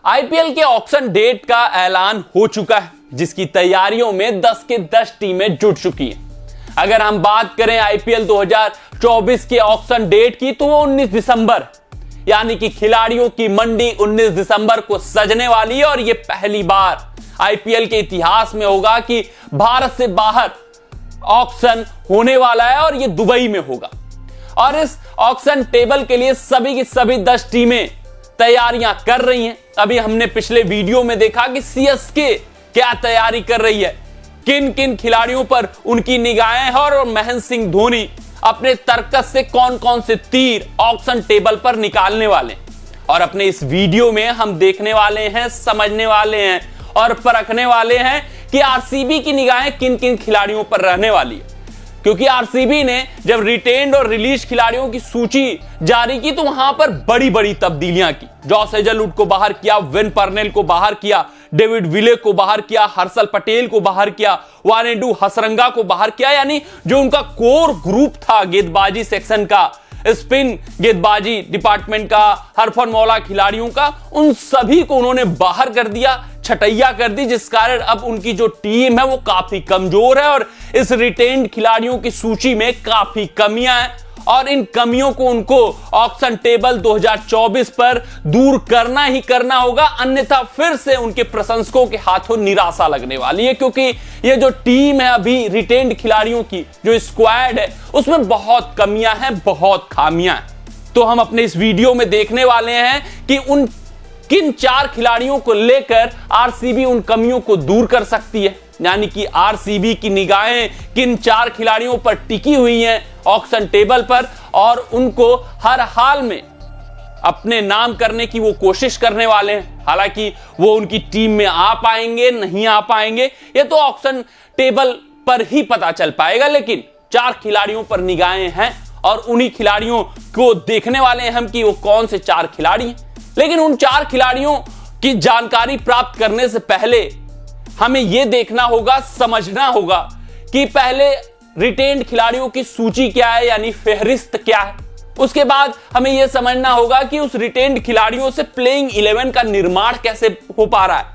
IPL के auction date का ऐलान हो चुका है, जिसकी तैयारियों में 10 के 10 टीमें जुट चुकी हैं। अगर हम बात करें आईपीएल 2024 के ऑक्शन डेट की, तो वो 19 दिसंबर, यानी कि खिलाड़ियों की मंडी 19 दिसंबर को सजने वाली है। और ये पहली बार आईपीएल के इतिहास में होगा कि भारत से बाहर ऑक्शन होने वाला है, और ये दुबई में होगा। और इस ऑक्शन टेबल के लिए सभी की सभी 10 टीमें तैयारियां कर रही हैं। अभी हमने पिछले वीडियो में देखा कि सीएसके क्या तैयारी कर रही है, किन किन खिलाड़ियों पर उनकी निगाहें हैं, और महेंद्र सिंह धोनी अपने तर्कस से कौन कौन से तीर ऑक्शन टेबल पर निकालने वाले। और अपने इस वीडियो में हम देखने वाले हैं, समझने वाले हैं और परखने वाले हैं कि आरसीबी की निगाहें किन किन खिलाड़ियों पर रहने वाली है। क्योंकि आरसीबी ने जब रिटेन्ड और रिलीज खिलाड़ियों की सूची जारी की, तो वहां पर बड़ी बड़ी तब्दीलियां की। जॉस हेजलवुड को बाहर किया, वेन पर्नेल को बाहर किया, डेविड विले को बाहर किया, हर्षल पटेल को बाहर किया, वानेडू हसरंगा को बाहर किया। यानी जो उनका कोर ग्रुप था गेंदबाजी सेक्शन का, स्पिन गेंदबाजी डिपार्टमेंट का, हरफनमौला खिलाड़ियों का, उन सभी को उन्होंने बाहर कर दिया, छटैया कर दी, जिस कारण अब उनकी जो टीम है वो काफी कमजोर है। और इस रिटेन्ड खिलाड़ियों की सूची में काफी कमियां हैं, और इन कमियों को उनको ऑक्शन टेबल 2024 पर दूर करना ही करना होगा, अन्यथा फिर से उनके प्रशंसकों के हाथों निराशा लगने वाली है। क्योंकि ये जो टीम है अभी रिटेन्ड खिलाड़ियों की, जो स्क्वाड है, उसमें बहुत कमियां हैं, बहुत खामियां हैं। तो हम अपने इस वीडियो में देखने वाले हैं कि उन किन 4 खिलाड़ियों को लेकर आरसीबी उन कमियों को दूर कर सकती है। यानी कि आरसीबी की निगाहें किन 4 खिलाड़ियों पर टिकी हुई हैं ऑक्शन टेबल पर, और उनको हर हाल में अपने नाम करने की वो कोशिश करने वाले हैं। हालांकि वो उनकी टीम में आ पाएंगे, नहीं आ पाएंगे, ये तो ऑक्शन टेबल पर ही पता चल पाएगा। लेकिन 4 खिलाड़ियों पर निगाहें हैं, और उन्हीं खिलाड़ियों को देखने वाले हैं हम कि वो कौन से 4 खिलाड़ी हैं। लेकिन उन 4 खिलाड़ियों की जानकारी प्राप्त करने से पहले हमें यह देखना होगा, समझना होगा कि पहले रिटेन्ड खिलाड़ियों की सूची क्या है, यानी फेहरिस्त क्या है। उसके बाद हमें यह समझना होगा कि उस रिटेन्ड खिलाड़ियों से प्लेइंग 11 का निर्माण कैसे हो पा रहा है,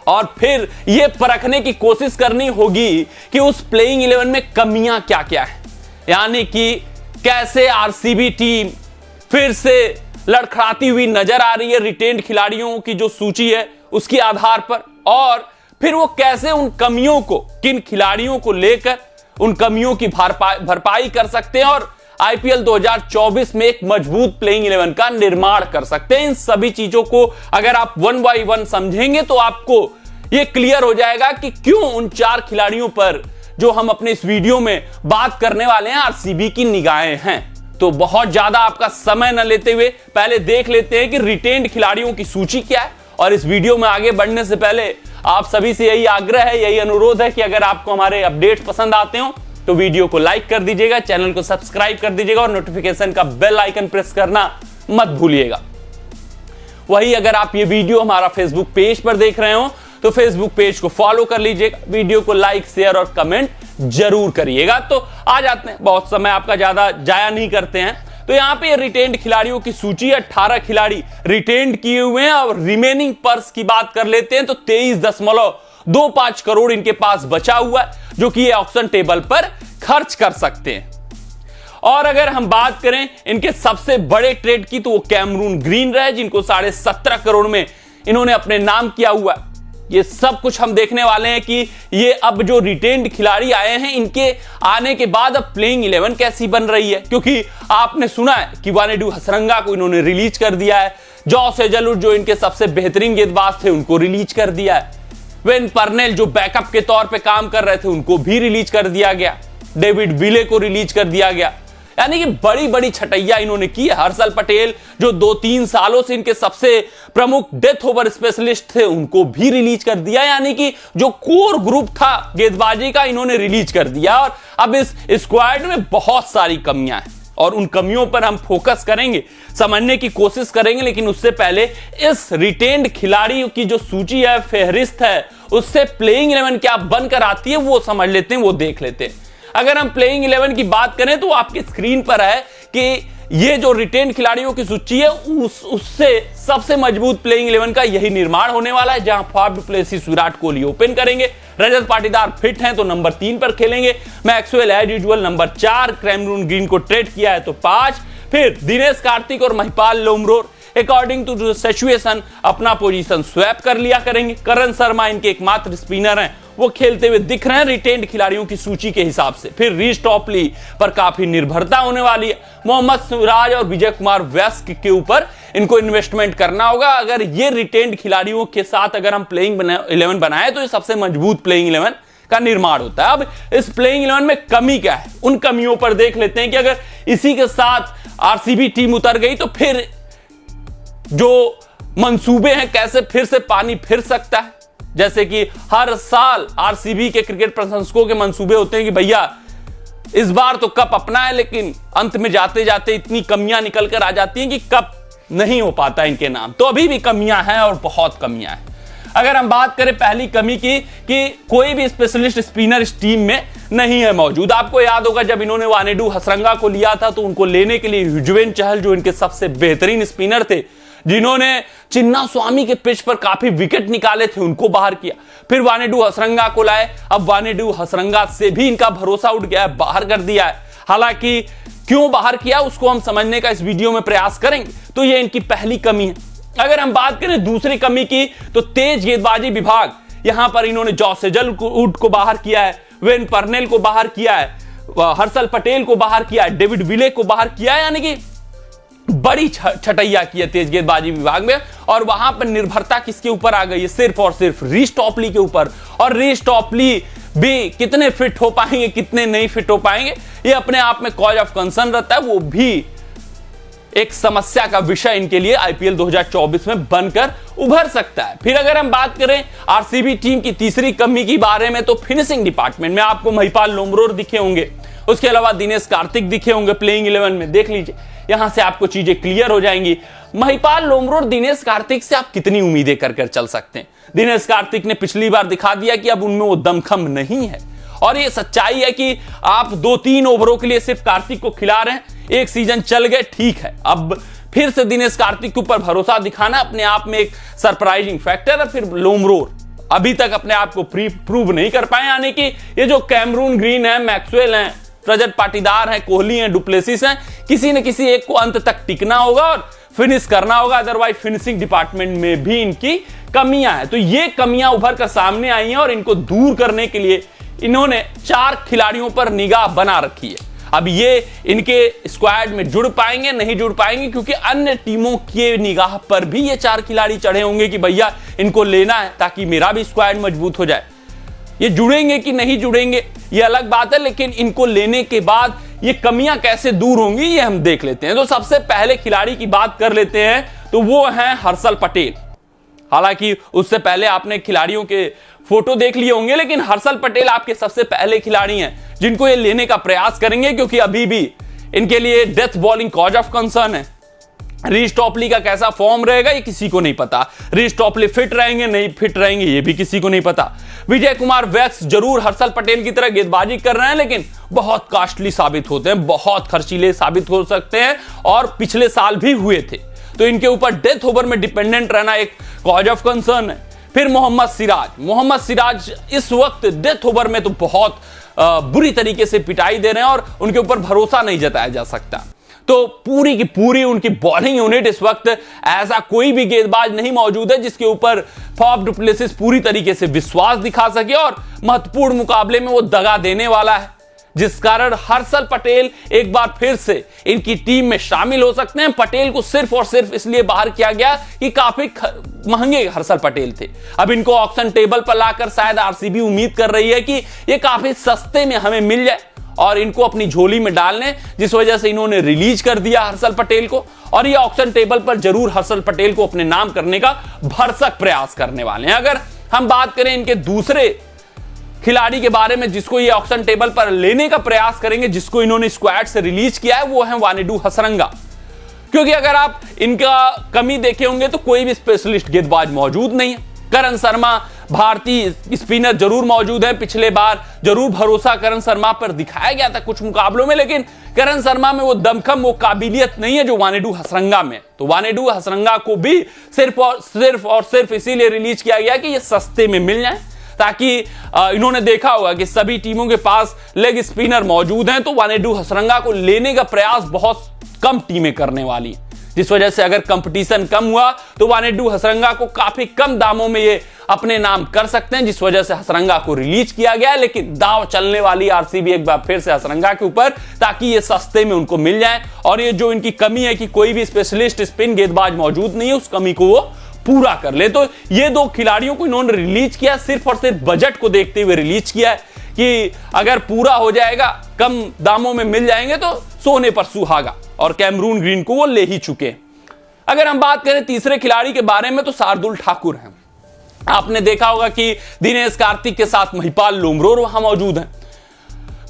और फिर यह परखने की कोशिश करनी होगी कि उस प्लेइंग 11 में कमियां क्या क्या है। यानी कि कैसे आरसीबी टीम फिर से लड़खड़ाती हुई नजर आ रही है रिटेन्ड खिलाड़ियों की जो सूची है उसके आधार पर, और फिर वो कैसे उन कमियों को, किन खिलाड़ियों को लेकर उन कमियों की भरपाई कर सकते हैं, और आईपीएल 2024 में एक मजबूत प्लेइंग 11 का निर्माण कर सकते हैं। इन सभी चीजों को अगर आप 1 बाय 1 समझेंगे तो आपको यह क्लियर हो जाएगा कि क्यों उन 4 खिलाड़ियों पर जो हम अपने इस वीडियो में बात करने वाले हैं आरसीबी की निगाहें हैं। तो बहुत ज्यादा आपका समय न लेते हुए पहले देख लेते हैं कि रिटेन्ड खिलाड़ियों की सूची क्या है। और इस वीडियो में आगे बढ़ने से पहले आप सभी से यही आग्रह है, यही अनुरोध है कि अगर आपको हमारे अपडेट्स पसंद आते हो तो वीडियो को लाइक कर दीजिएगा, चैनल को सब्सक्राइब कर दीजिएगा, और नोटिफिकेशन का बेल आइकन प्रेस करना मत भूलिएगा। वही अगर आप ये वीडियो हमारा फेसबुक पेज पर देख रहे हो तो फेसबुक पेज को फॉलो कर लीजिएगा, वीडियो को लाइक, शेयर और कमेंट जरूर करिएगा। तो आ जाते हैं, बहुत समय आपका ज्यादा जाया नहीं करते हैं। तो यहां पे रिटेन्ड खिलाड़ियों की सूची 18 खिलाड़ी रिटेन्ड किए हुए हैं, और रिमेनिंग पर्स की बात कर लेते हैं तो 23.25 करोड़ इनके पास बचा हुआ है, जो कि ये ऑक्शन टेबल पर खर्च कर सकते हैं। और अगर हम बात करें इनके सबसे बड़े ट्रेड की, तो वो कैमरून ग्रीन रहे, जिनको 17.5 करोड़ में इन्होंने अपने नाम किया हुआ है। ये सब कुछ हम देखने वाले हैं कि ये अब जो रिटेन्ड खिलाड़ी आए हैं, इनके आने के बाद अब प्लेइंग 11 कैसी बन रही है। क्योंकि आपने सुना है कि वानेडू हसरंगा को इन्होंने रिलीज कर दिया है, जॉस हेजलवुड जो इनके सबसे बेहतरीन गेंदबाज थे उनको रिलीज कर दिया है, वेन पर्नेल जो बैकअप के तौर पे काम कर रहे थे उनको भी रिलीज कर दिया गया, डेविड विले को रिलीज कर दिया गया। यानी कि बड़ी बड़ी छटैया इन्होंने की है। हर्षल पटेल जो 2-3 सालों से इनके सबसे प्रमुख डेथ ओवर स्पेशलिस्ट थे उनको भी रिलीज कर दिया। यानी कि जो कोर ग्रुप था गेंदबाजी का इन्होंने रिलीज कर दिया। और अब इस स्क्वाड में बहुत सारी कमियां हैं, और उन कमियों पर हम फोकस करेंगे, समझने की कोशिश करेंगे। लेकिन उससे पहले इस रिटेन्ड खिलाड़ियों की जो सूची है, फेहरिस्त है, उससे प्लेइंग 11 क्या बनकर आती है वो समझ लेते हैं, वो देख लेते हैं। अगर हम प्लेइंग 11 की बात करें तो आपकी स्क्रीन पर है कि ये जो रिटेन खिलाड़ियों की सूची है उससे सबसे मजबूत प्लेइंग 11 का यही निर्माण होने वाला है, जहां Faf du Plessis Virat Kohli open करेंगे, रजत पाटीदार फिट हैं तो नंबर 3 पर खेलेंगे, Maxwell as usual number 4, Cameron Green को ट्रेड किया है तो 5, फिर दिनेश कार्तिक और Mahipal Lomror according to situation अपना पोजीशन स्वैप कर लिया करेंगे। करण शर्मा इनके एकमात्र स्पिनर हैं, वो खेलते हुए दिख रहे हैं रिटेन्ड खिलाड़ियों की सूची के हिसाब से। फिर रीस टॉपली पर काफी निर्भरता होने वाली है, मोहम्मद सिराज और विजय कुमार वैस के ऊपर इनको इन्वेस्टमेंट करना होगा। अगर ये रिटेन्ड खिलाड़ियों के साथ अगर हम प्लेइंग 11 बनाए तो ये सबसे मजबूत प्लेइंग 11 का निर्माण होता है। अब इस प्लेइंग 11 में कमी क्या है, उन कमियों पर देख लेते हैं कि अगर इसी के साथ आरसीबी टीम उतर गई तो फिर जो मंसूबे हैं कैसे फिर से पानी फिर सकता है। जैसे कि हर साल आरसीबी के क्रिकेट प्रशंसकों के मंसूबे होते हैं कि भैया इस बार तो कप अपना है, लेकिन अंत में जाते जाते इतनी कमियां निकल कर आ जाती हैं कि कप नहीं हो पाता इनके नाम। तो अभी भी कमियां हैं और बहुत कमियां हैं। अगर हम बात करें पहली कमी की कि कोई भी स्पेशलिस्ट स्पिनर इस टीम में नहीं है मौजूद। आपको याद होगा जब इन्होंने वानेडू हसरंगा को लिया था तो उनको लेने के लिए युजवेंद्र चहल जो इनके सबसे बेहतरीन स्पिनर थे, जिन्होंने चिन्ना स्वामी के पिच पर काफी विकेट निकाले थे, उनको बाहर किया। फिर वानेडू हसरंगा को लाए, अब वानेडू हसरंगा से भी इनका भरोसा उठ गया है, बाहर कर दिया है। हालांकि क्यों बाहर किया उसको हम समझने का इस वीडियो में प्रयास करेंगे। तो ये इनकी पहली कमी है। अगर हम बात करें दूसरी कमी की तो तेज गेंदबाजी विभाग, यहां पर इन्होंने जॉस हेजलवुड को बाहर किया है, वेन पर्नेल को बाहर किया है, हर्षल पटेल को बाहर किया है, डेविड विले को बाहर किया है, यानी कि बड़ी छटैया की है तेज गेंदबाजी विभाग में। और वहां पर निर्भरता किसके ऊपर आ गई है, सिर्फ और सिर्फ रीस टॉपली के ऊपर। और रीस टॉपली भी कितने फिट हो पाएंगे कितने नहीं फिट हो पाएंगे ये अपने आप में कॉज ऑफ कंसर्न रहता है, वो भी एक समस्या का विषय इनके लिए आईपीएल 2024 में बनकर उभर सकता है। फिर अगर हम बात करें आरसीबी टीम की तीसरी कमी के बारे में तो फिनिशिंग डिपार्टमेंट में आपको महिपाल लोमरोर दिखे होंगे, उसके अलावा दिनेश कार्तिक दिखे होंगे प्लेइंग 11 में। देख लीजिए यहां से आपको चीजें क्लियर हो जाएंगी। महिपाल लोमरोर दिनेश कार्तिक से आप कितनी उम्मीदें कर चल सकते हैं। दिनेश कार्तिक ने पिछली बार दिखा दिया कि अब उनमें वो दमखम नहीं है, और ये सच्चाई है कि आप 2-3 ओवरों के लिए सिर्फ कार्तिक को खिला रहे हैं, एक सीजन चल गए ठीक है, अब फिर से दिनेश कार्तिक के ऊपर भरोसा दिखाना अपने आप में एक सरप्राइजिंग फैक्टर है। फिर लोमरोर अभी तक अपने आप को प्रूव नहीं कर पाए, यानी कि ये जो कैमरून ग्रीन है, मैक्सवेल है, रजत पाटीदार है, कोहली है, डुप्लेसिस है, किसी न किसी एक को अंत तक टिकना होगा और फिनिश करना होगा, अदरवाइज फिनिशिंग डिपार्टमेंट में भी इनकी कमियां हैं। तो ये कमियां उभर कर सामने आई हैं और इनको दूर करने के लिए इन्होंने 4 खिलाड़ियों पर निगाह बना रखी है। अब ये इनके स्क्वाड में जुड़ पाएंगे नहीं जुड़ पाएंगे, क्योंकि अन्य टीमों की निगाह पर भी ये 4 खिलाड़ी चढ़े होंगे कि भैया इनको लेना है ताकि मेरा भी स्क्वाड मजबूत हो जाए। ये जुड़ेंगे कि नहीं जुड़ेंगे ये अलग बात है, लेकिन इनको लेने के बाद ये कमियां कैसे दूर होंगी ये हम देख लेते हैं। तो सबसे पहले खिलाड़ी की बात कर लेते हैं, तो वो हैं हर्षल पटेल। हालांकि उससे पहले आपने खिलाड़ियों के फोटो देख लिए होंगे, लेकिन हर्षल पटेल आपके सबसे पहले खिलाड़ी हैं जिनको ये लेने का प्रयास करेंगे, क्योंकि अभी भी इनके लिए death bowling cause of concern है। रीस टॉपली का कैसा फॉर्म रहेगा ये किसी को नहीं पता, रीस टॉपली फिट रहेंगे नहीं फिट रहेंगे ये भी किसी को नहीं पता। विजय कुमार वैक्स जरूर हर्षल पटेल की तरह गेंदबाजी कर रहे हैं, लेकिन बहुत कॉस्टली साबित होते हैं, बहुत खर्चीले साबित हो सकते हैं, और पिछले साल भी हुए थे। तो इनके ऊपर डेथ ओवर में डिपेंडेंट रहना एक कॉज ऑफ कंसर्न है। फिर मोहम्मद सिराज इस वक्त डेथ ओवर में तो बहुत बुरी तरीके से पिटाई दे रहे हैं और उनके ऊपर भरोसा नहीं जताया जा सकता। तो पूरी की पूरी उनकी बॉलिंग यूनिट इस वक्त ऐसा कोई भी गेंदबाज नहीं मौजूद है जिसके ऊपर फाफ डु प्लेसिस पूरी तरीके से विश्वास दिखा सके और महत्वपूर्ण मुकाबले में वो दगा देने वाला है, जिस कारण हर्षल पटेल एक बार फिर से इनकी टीम में शामिल हो सकते हैं। पटेल को सिर्फ और सिर्फ इसलिए बाहर किया गया कि काफी महंगे हर्षल पटेल थे। अब इनको ऑक्शन टेबल पर लाकर शायद आरसीबी उम्मीद कर रही है कि ये काफी सस्ते में हमें मिल जाए और इनको अपनी झोली में डालने, जिस वजह से इन्होंने रिलीज कर दिया हर्षल पटेल को। और ये ऑक्शन टेबल पर जरूर हर्षल पटेल को अपने नाम करने का भरसक प्रयास करने वाले हैं। अगर हम बात करें इनके दूसरे खिलाड़ी के बारे में जिसको ये ऑक्शन टेबल पर लेने का प्रयास करेंगे, जिसको इन्होंने स्क्वाड से रिलीज किया है, वो है वानेडू हसरंगा। क्योंकि अगर आप इनका कमी देखे होंगे तो कोई भी स्पेशलिस्ट गेंदबाज मौजूद नहीं है। करण शर्मा भारतीय स्पिनर जरूर मौजूद हैं। पिछले बार जरूर भरोसा करण शर्मा पर दिखाया गया था कुछ मुकाबलों में, लेकिन करण शर्मा में वो दमखम, वो काबिलियत नहीं है जो वानेडू हसरंगा में। तो वानेडू हसरंगा को भी सिर्फ और सिर्फ इसीलिए रिलीज किया गया कि ये सस्ते में मिल जाए, ताकि इन्होंने देखा होगा कि सभी टीमों के पास लेग स्पिनर मौजूद हैं, तो वानेडू हसरंगा को लेने का प्रयास बहुत कम टीमें करने वाली हैं, जिस वजह से अगर कंपटीशन कम हुआ तो वानेडू हसरंगा को काफी कम दामों में ये अपने नाम कर सकते हैं, जिस वजह से हसरंगा को रिलीज किया गया। लेकिन दाव चलने वाली आरसीबी एक बार फिर से हसरंगा के ऊपर, ताकि ये सस्ते में उनको मिल जाए और ये जो इनकी कमी है कि कोई भी स्पेशलिस्ट स्पिन गेंदबाज मौजूद नहीं है, उस कमी को वो पूरा कर ले। तो ये दो खिलाड़ियों को इन्होंने रिलीज किया, सिर्फ और सिर्फ बजट को देखते हुए रिलीज किया है कि अगर पूरा हो जाएगा, कम दामों में मिल जाएंगे तो सोने पर सुहागा, और कैमरून ग्रीन को वो ले ही चुके। अगर हम बात करें तीसरे खिलाड़ी के बारे में तो शार्दुल ठाकुर हैं। आपने देखा होगा कि दिनेश कार्तिक के साथ महिपाल लोमरोर वहां मौजूद हैं।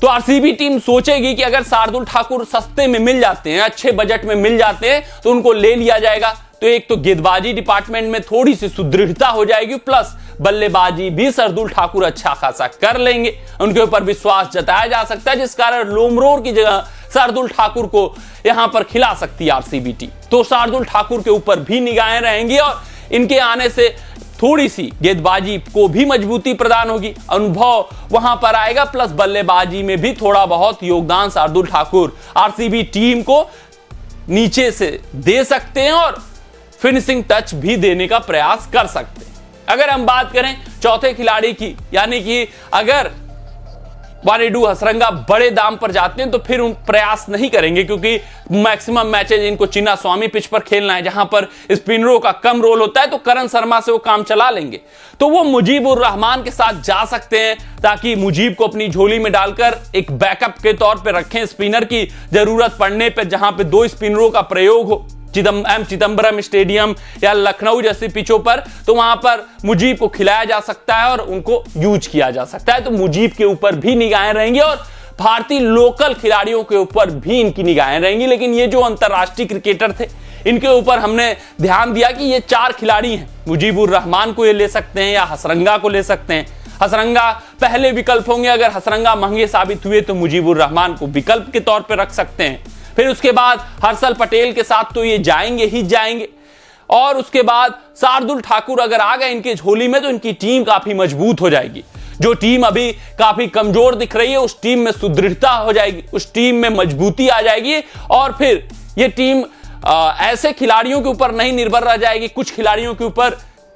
तो आरसीबी टीम सोचेगी कि अगर शार्दुल ठाकुर सस्ते में मिल जाते हैं, अच्छे बजट में मिल जाते हैं, तो उनको ले लिया जाएगा। तो एक तो गेंदबाजी डिपार्टमेंट में थोड़ी सी सुदृढ़ता हो जाएगी, प्लस बल्लेबाजी भी शार्दुल ठाकुर अच्छा खासा कर लेंगे, उनके ऊपर विश्वास जताया जा सकता है, जिस कारण लोमरोर की जगह शार्दुल ठाकुर को यहां पर खिला सकती है आरसीबी टीम। तो शार्दुल ठाकुर के ऊपर भी निगाहें रहेंगी और इनके आने से थोड़ी सी गेंदबाजी को भी मजबूती प्रदान होगी, अनुभव वहां पर आएगा, प्लस बल्लेबाजी में भी थोड़ा बहुत योगदान शार्दुल ठाकुर आरसीबी टीम को नीचे से दे सकते हैं और फिनिशिंग टच भी देने का प्रयास कर सकते हैं। अगर हम बात करें चौथे खिलाड़ी की, यानी कि अगर वानेडू हसरंगा बड़े दाम पर जाते हैं तो फिर उन प्रयास नहीं करेंगे, क्योंकि मैक्सिमम मैचेज इनको चिन्ना स्वामी पिच पर खेलना है, जहां पर स्पिनरों का कम रोल होता है, तो करण शर्मा से वो काम चला लेंगे। तो वो मुजीबुर रहमान के साथ जा सकते हैं, ताकि मुजीब को अपनी झोली में डालकर एक बैकअप के तौर पर रखें, स्पिनर की जरूरत पड़ने पर जहां पर दो स्पिनरों का प्रयोग हो, चिदंबरम स्टेडियम या लखनऊ जैसी पिचों पर, तो वहां पर मुजीब को खिलाया जा सकता है और उनको यूज किया जा सकता है। तो मुजीब के ऊपर भी निगाहें रहेंगी और भारतीय लोकल खिलाड़ियों के ऊपर भी इनकी निगाहें रहेंगी। लेकिन ये जो अंतरराष्ट्रीय क्रिकेटर थे, इनके ऊपर हमने ध्यान दिया कि ये चार खिलाड़ी हैं, मुजीबुर रहमान को ये ले सकते हैं या हसरंगा को ले सकते हैं। हसरंगा पहले विकल्प होंगे, अगर हसरंगा महंगे साबित हुए तो मुजीबुर रहमान को विकल्प के तौर पर रख सकते हैं। फिर उसके बाद हर्षल पटेल के साथ तो ये जाएंगे ही जाएंगे, और उसके बाद शार्दुल ठाकुर अगर आ गए इनके झोली में तो इनकी टीम काफी मजबूत हो जाएगी। जो टीम अभी काफी कमजोर दिख रही है, उस टीम में सुदृढ़ता हो जाएगी, उस टीम में मजबूती आ जाएगी, और फिर ये टीम ऐसे खिलाड़ियों के ऊपर नहीं निर्भर रह जाएगी, कुछ खिलाड़ियों के ऊपर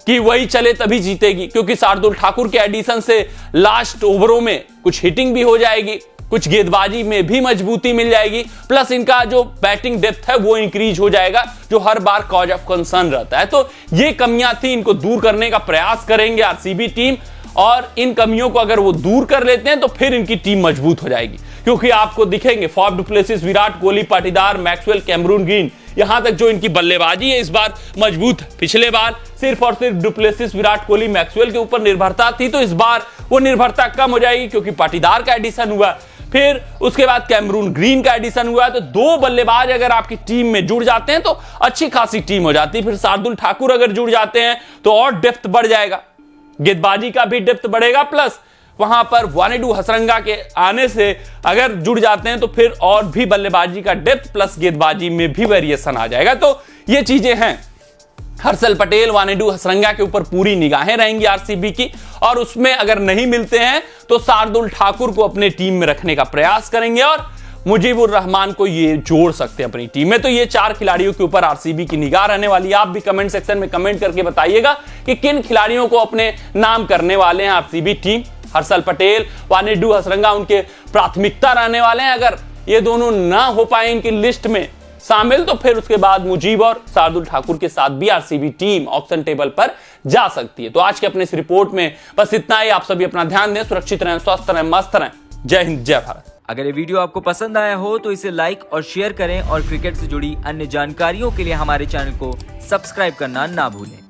कि वही चले तभी जीतेगी, क्योंकि शार्दुल ठाकुर के एडिशन से लास्ट ओवरों में कुछ हिटिंग भी हो जाएगी, कुछ गेंदबाजी में भी मजबूती मिल जाएगी, प्लस इनका जो बैटिंग डेप्थ है वो इंक्रीज हो जाएगा, जो हर बार कॉज ऑफ कंसर्न रहता है। तो ये कमियां थी, इनको दूर करने का प्रयास करेंगे आरसीबी टीम, और इन कमियों को अगर वो दूर कर लेते हैं तो फिर इनकी टीम मजबूत हो जाएगी, क्योंकि आपको दिखेंगे Faf du Plessis, Virat Kohli, Patidar, Maxwell, Cameron Green, यहां तक जो इनकी बल्लेबाजी है इस बार मजबूत है। पिछले बार सिर्फ और सिर्फ du Plessis, Virat Kohli, Maxwell के ऊपर निर्भरता थी, तो इस बार वो निर्भरता कम हो जाएगी, क्योंकि पाटीदार का एडिशन हुआ, फिर उसके बाद कैमरून ग्रीन का एडिशन हुआ है। तो दो बल्लेबाज अगर आपकी टीम में जुड़ जाते हैं तो अच्छी खासी टीम हो जाती है। फिर शार्दुल ठाकुर अगर जुड़ जाते हैं तो और डेप्थ बढ़ जाएगा, गेंदबाजी का भी डेप्थ बढ़ेगा, प्लस वहां पर वानेडू हसरंगा के आने से अगर जुड़ जाते हैं तो फिर और भी बल्लेबाजी का डेप्थ प्लस गेंदबाजी में भी वेरिएशन आ जाएगा। तो ये चीजें हैं। हर्षल पटेल, वानेडू हसरंगा के ऊपर पूरी निगाहें रहेंगी आरसीबी की, और उसमें अगर नहीं मिलते हैं तो शार्दुल ठाकुर को अपने टीम में रखने का प्रयास करेंगे और मुजीबुर रहमान को ये जोड़ सकते हैं अपनी टीम में। तो ये चार खिलाड़ियों के ऊपर आरसीबी की निगाह रहने वाली है। आप भी कमेंट सेक्शन में कमेंट करके बताइएगा कि किन खिलाड़ियों को अपने नाम करने वाले हैं आरसीबी टीम। हर्षल पटेल, वानेडू हसरंगा उनके प्राथमिकता रहने वाले हैं। अगर ये दोनों ना हो पाए इनकी लिस्ट में शामिल तो फिर उसके बाद मुजीब और शार्दुल ठाकुर के साथ भी आरसीबी टीम ऑक्शन टेबल पर जा सकती है। तो आज के अपने इस रिपोर्ट में बस इतना ही। आप सभी अपना ध्यान दें, सुरक्षित रहें, स्वस्थ रहें, मस्त रहें। जय हिंद, जय भारत। अगर ये वीडियो आपको पसंद आया हो तो इसे लाइक और शेयर करें, और क्रिकेट से जुड़ी अन्य जानकारियों के लिए हमारे चैनल को सब्सक्राइब करना ना भूलें।